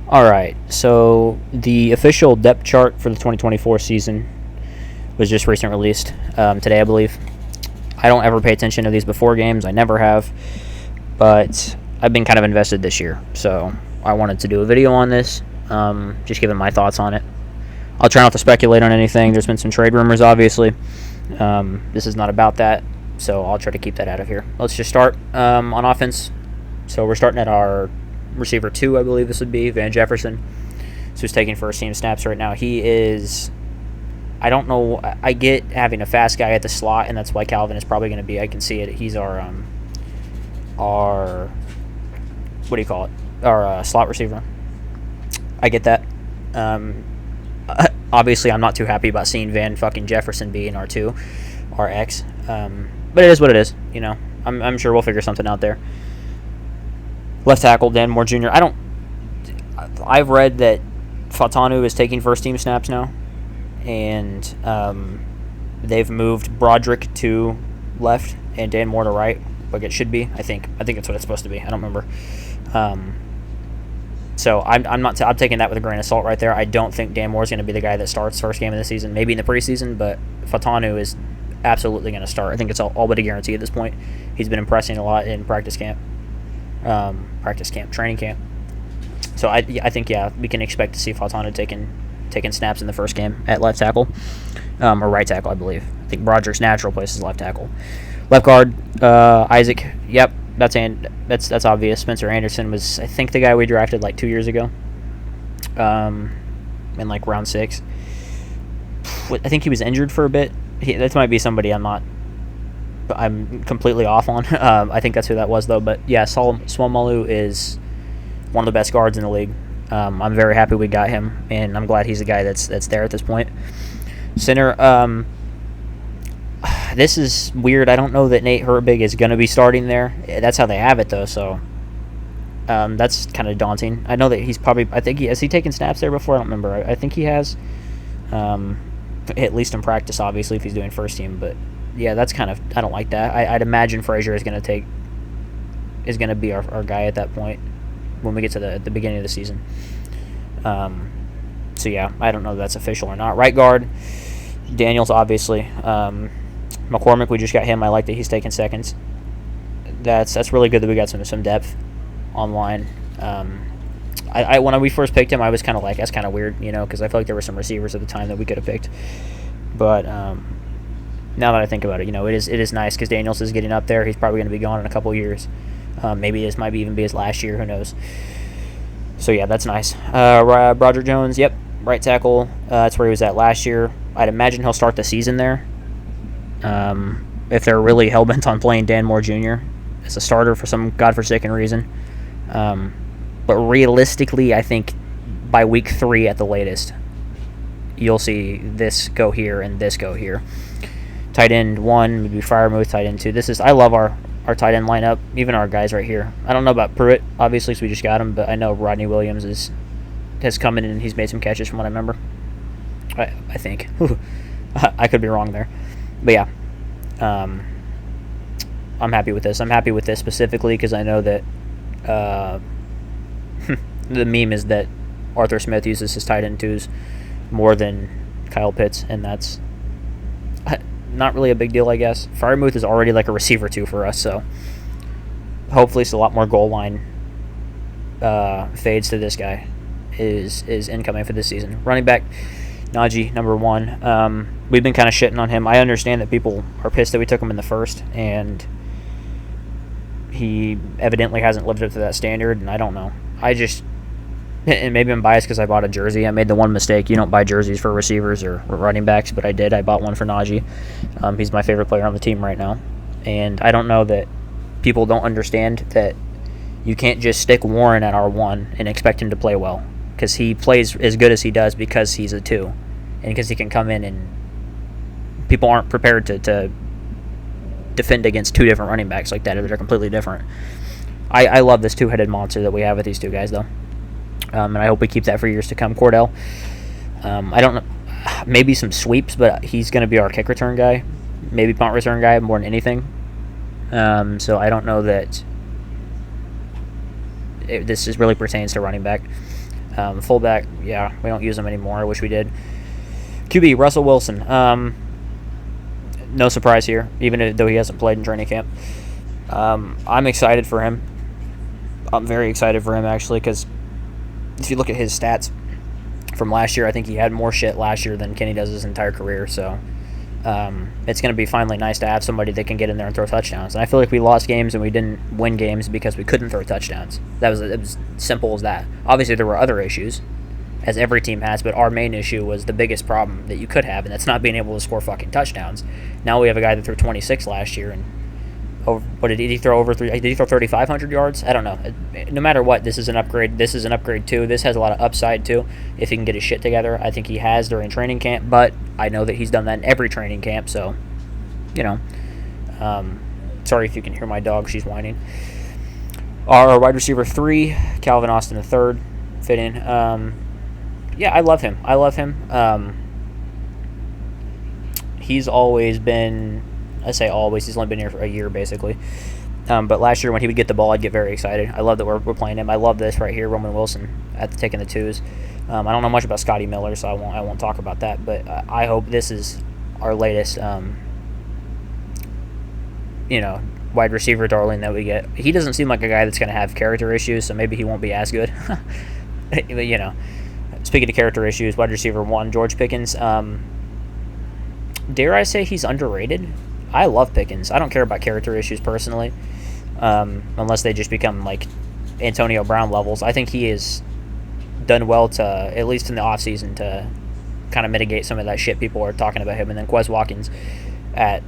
All right, so the official depth chart for the 2024 season was just recently released today, I believe. I don't ever pay attention to these before games. I never have, but I've been kind of invested this year, so I wanted to do a video on this, just giving my thoughts on it. I'll try not to speculate on anything. There's been some trade rumors, obviously. This is not about that, so I'll try to keep that out of here. Let's just start on offense. So we're starting at our receiver 2, I believe this would be, Van Jefferson. So he's taking first-team snaps right now. He is, I don't know, I get having a fast guy at the slot, and that's why Calvin is probably going to be, I can see it. He's our what do you call it? Our slot receiver. I get that. Obviously, I'm not too happy about seeing Van fucking Jefferson being R2, RX. But it is what it is, you know. I'm sure we'll figure something out there. Left tackle, Dan Moore Jr. I've read that Fatanu is taking first-team snaps now, and they've moved Broderick to left and Dan Moore to right, like it should be. I think that's what it's supposed to be. I don't remember. So I'm taking that with a grain of salt right there. I don't think Dan Moore is going to be the guy that starts first game of the season. Maybe in the preseason, but Fatanu is absolutely going to start. I think it's all but a guarantee at this point. He's been impressing a lot in training camp. So I think we can expect to see Fatanu taking snaps in the first game at left tackle, or right tackle, I believe. I think Broderick's natural place is left tackle. Left guard, Isaac. Yep, that's obvious. Spencer Anderson was, I think, the guy we drafted like 2 years ago, in like round 6. I think he was injured for a bit. That might be somebody I'm completely off on. I think that's who that was, though. But yeah, Swamalu is one of the best guards in the league. I'm very happy we got him, and I'm glad he's the guy that's there at this point. Center, this is weird. I don't know that Nate Herbig is going to be starting there. That's how they have it, though, so that's kind of daunting. I know that he's probably, has he taken snaps there before? I don't remember. I think he has, at least in practice, obviously, if he's doing first team, but yeah, that's kind of, I don't like that. I'd imagine Frazier is going to be our guy at that point when we get to the beginning of the season. So yeah, I don't know if that's official or not. Right guard, Daniels, obviously. McCormick, we just got him. I like that he's taking seconds. That's really good that we got some depth online. When we first picked him, I was kind of like, that's kind of weird, you know, because I feel like there were some receivers at the time that we could have picked. But now that I think about it, you know, it is nice because Daniels is getting up there. He's probably going to be gone in a couple years. Maybe this might even be his last year. Who knows? So yeah, that's nice. Broderick Jones, yep, right tackle. That's where he was at last year. I'd imagine he'll start the season there. If they're really hell-bent on playing Dan Moore Jr. as a starter for some godforsaken reason. But realistically, I think by week 3 at the latest, you'll see this go here and this go here. Tight end 1 would be Freiermuth. Tight end 2. I love our tight end lineup, even our guys right here. I don't know about Pruitt, obviously, because we just got him, but I know Rodney Williams has come in and he's made some catches from what I remember. I think. I could be wrong there. But yeah, I'm happy with this. I'm happy with this specifically because I know that the meme is that Arthur Smith uses his tight end 2s more than Kyle Pitts, and that's not really a big deal, I guess. Freiermuth is already like a receiver 2 for us, so hopefully it's a lot more goal line fades to this guy is incoming for this season. Running back, Najee, number 1. We've been kind of shitting on him. I understand that people are pissed that we took him in the first, and he evidently hasn't lived up to that standard, and I don't know. And maybe I'm biased because I bought a jersey. I made the one mistake. You don't buy jerseys for receivers or running backs, but I did. I bought one for Najee. He's my favorite player on the team right now. And I don't know that people don't understand that you can't just stick Warren at R1 and expect him to play well, because he plays as good as he does because he's a 2 and because he can come in and people aren't prepared to defend against 2 different running backs like that. They're completely different. I love this 2-headed monster that we have with these 2 guys, though. And I hope we keep that for years to come. Cordell, I don't know, maybe some sweeps, but he's going to be our kick return guy, maybe punt return guy more than anything. So I don't know that this just really pertains to running back. Fullback, yeah, we don't use him anymore. I wish we did. QB, Russell Wilson. No surprise here, even though he hasn't played in training camp. I'm excited for him. I'm very excited for him, actually, because if you look at his stats from last year, I think he had more shit last year than Kenny does his entire career. So it's going to be finally nice to have somebody that can get in there and throw touchdowns. And I feel like we lost games and we didn't win games because we couldn't throw touchdowns. It was simple as that. Obviously, there were other issues, as every team has, but our main issue was the biggest problem that you could have, and that's not being able to score fucking touchdowns. Now we have a guy that threw 26 last year, and what did he throw over three? Did he throw 3,500 yards? I don't know. No matter what, this is an upgrade. This is an upgrade too. This has a lot of upside too. If he can get his shit together, I think he has during training camp. But I know that he's done that in every training camp. So, sorry if you can hear my dog. She's whining. Our wide receiver 3, Calvin Austin III, fit in. Yeah, I love him. He's always been. I say always. He's only been here for a year, basically. But last year when he would get the ball, I'd get very excited. I love that we're playing him. I love this right here, Roman Wilson taking the twos. I don't know much about Scotty Miller, so I won't talk about that. But I hope this is our latest, wide receiver darling that we get. He doesn't seem like a guy that's going to have character issues, so maybe he won't be as good. But, speaking of character issues, wide receiver 1, George Pickens. Dare I say he's underrated? I love Pickens. I don't care about character issues personally, unless they just become like Antonio Brown levels. I think he has done well to, at least in the offseason, to kind of mitigate some of that shit people are talking about him. And then Quez Watkins I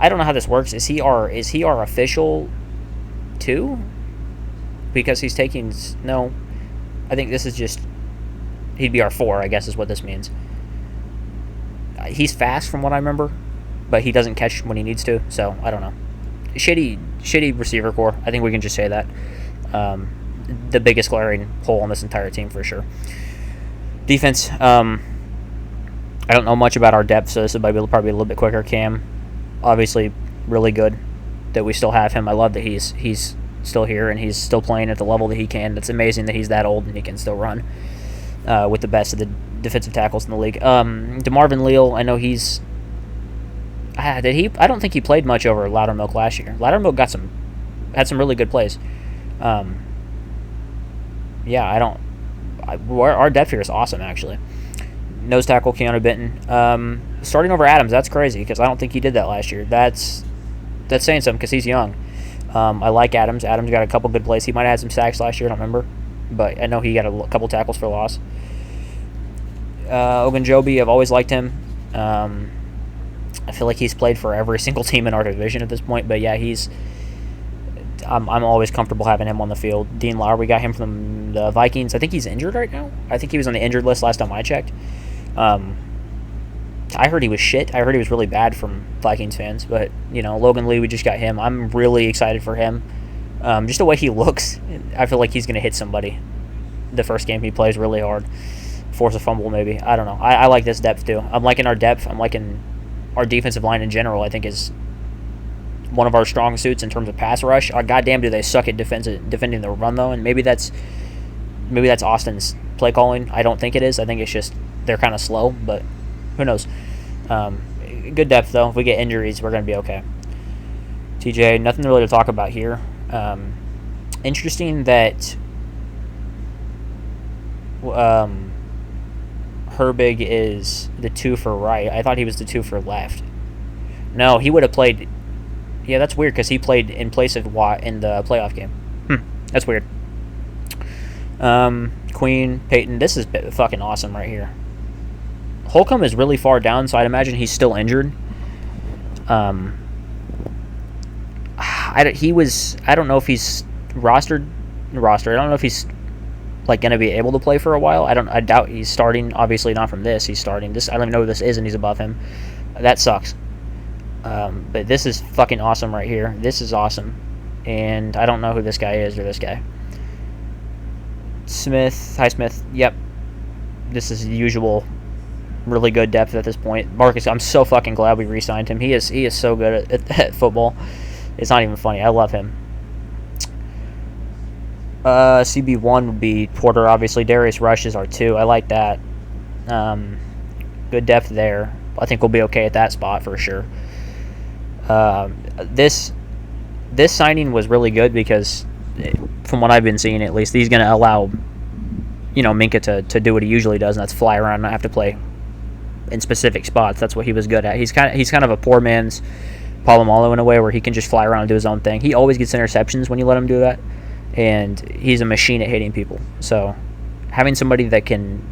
don't know how this works. Is he our official 2? Because he's taking, no, I think this is just, he'd be our 4, I guess is what this means. He's fast from what I remember, but he doesn't catch when he needs to, so I don't know. Shitty receiver core. I think we can just say that. The biggest glaring hole on this entire team for sure. Defense. I don't know much about our depth, so this is probably a little bit quicker. Cam, obviously, really good that we still have him. I love that he's still here and he's still playing at the level that he can. It's amazing that he's that old and he can still run with the best of the defensive tackles in the league. DeMarvin Leal, I know he's... did he? I don't think he played much over Loudermilk last year. Loudermilk had some really good plays. Our depth here is awesome, actually. Nose tackle, Keanu Benton. Starting over Adams, that's crazy, because I don't think he did that last year. That's saying something, because he's young. I like Adams. Adams got a couple good plays. He might have had some sacks last year, I don't remember. But I know he got a couple tackles for loss. Ogunjobi, I've always liked him. I feel like he's played for every single team in our division at this point. But yeah, I'm always comfortable having him on the field. Dean Lowry, got him from the Vikings. I think he's injured right now. I think he was on the injured list last time I checked. I heard he was shit. I heard he was really bad from Vikings fans. But, Logan Lee, we just got him. I'm really excited for him. Just the way he looks, I feel like he's going to hit somebody the first game he plays really hard. Force a fumble maybe. I don't know. I like this depth too. I'm liking our depth. I'm liking our defensive line in general. I think is one of our strong suits in terms of pass rush. Goddamn, do they suck at defending the run though? And maybe that's Austin's play calling. I don't think it is. I think it's just they're kind of slow, but who knows? Good depth though. If we get injuries, we're gonna be okay. TJ, nothing really to talk about here. Interesting that Herbig is the 2 for right. I thought he was the 2 for left. No, he would have played. Yeah, that's weird because he played in place of Watt in the playoff game. That's weird. Queen, Peyton. This is fucking awesome right here. Holcomb is really far down, so I'd imagine he's still injured. I don't know if he's rostered. I don't know if he's going to be able to play for a while. I doubt he's starting. Obviously not from this. He's starting this. I don't even know who this is, and he's above him. That sucks. But this is fucking awesome right here. This is awesome, and I don't know who this guy is or this guy. Smith, Highsmith. Yep, this is the usual. Really good depth at this point. Marcus, I'm so fucking glad we re-signed him. He is so good at football. It's not even funny. I love him. CB1 would be Porter, obviously. Darius Rush is our 2. I like that. Good depth there. I think we'll be okay at that spot for sure. This signing was really good because, from what I've been seeing at least, he's going to allow, Minkah to do what he usually does, and that's fly around and not have to play in specific spots. That's what he was good at. He's kind of a poor man's Polamalu in a way, where he can just fly around and do his own thing. He always gets interceptions when you let him do that, and he's a machine at hitting people. So having somebody that can,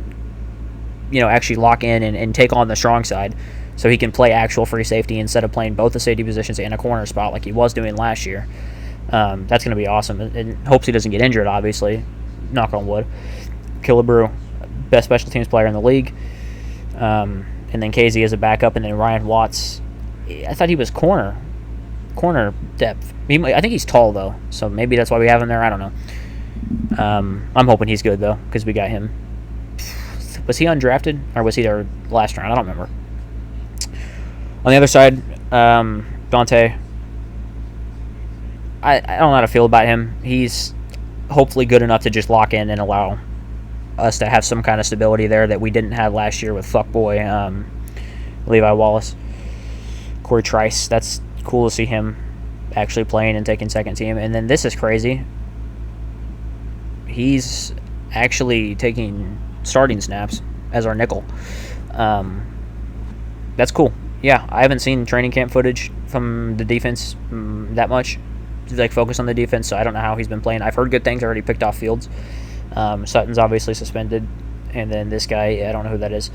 actually lock in and take on the strong side, so he can play actual free safety instead of playing both the safety positions and a corner spot like he was doing last year. That's going to be awesome, and hopes he doesn't get injured, obviously. Knock on wood. Killebrew, best special teams player in the league. And then Casey as a backup, and then Ryan Watts. I thought he was corner depth. I think he's tall, though, so maybe that's why we have him there. I don't know. I'm hoping he's good, though, because we got him. Was he undrafted, or was he there last round? I don't remember. On the other side, Dante, I don't know how to feel about him. He's hopefully good enough to just lock in and allow us to have some kind of stability there that we didn't have last year with fuckboy Levi Wallace. Corey Trice, that's cool to see him actually playing and taking second team. And then this is crazy. He's actually taking starting snaps as our nickel. That's cool. Yeah, I haven't seen training camp footage from the defense that much, focus on the defense, so I don't know how he's been playing. I've heard good things, already picked off Fields. Sutton's obviously suspended. And then this guy, I don't know who that is.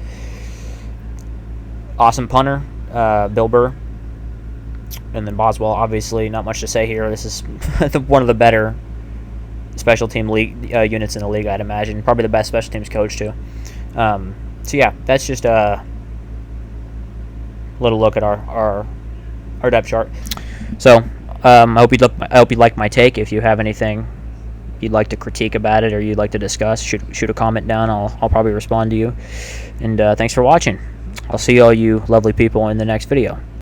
Awesome punter, Bill Burr. And then Boswell, obviously, not much to say here. This is one of the better special team league units in the league, I'd imagine. Probably the best special teams coach, too. So, yeah, that's just a little look at our depth chart. So, I hope you liked my take. If you have anything you'd like to critique about it or you'd like to discuss, shoot a comment down. I'll probably respond to you. And thanks for watching. I'll see all you lovely people in the next video.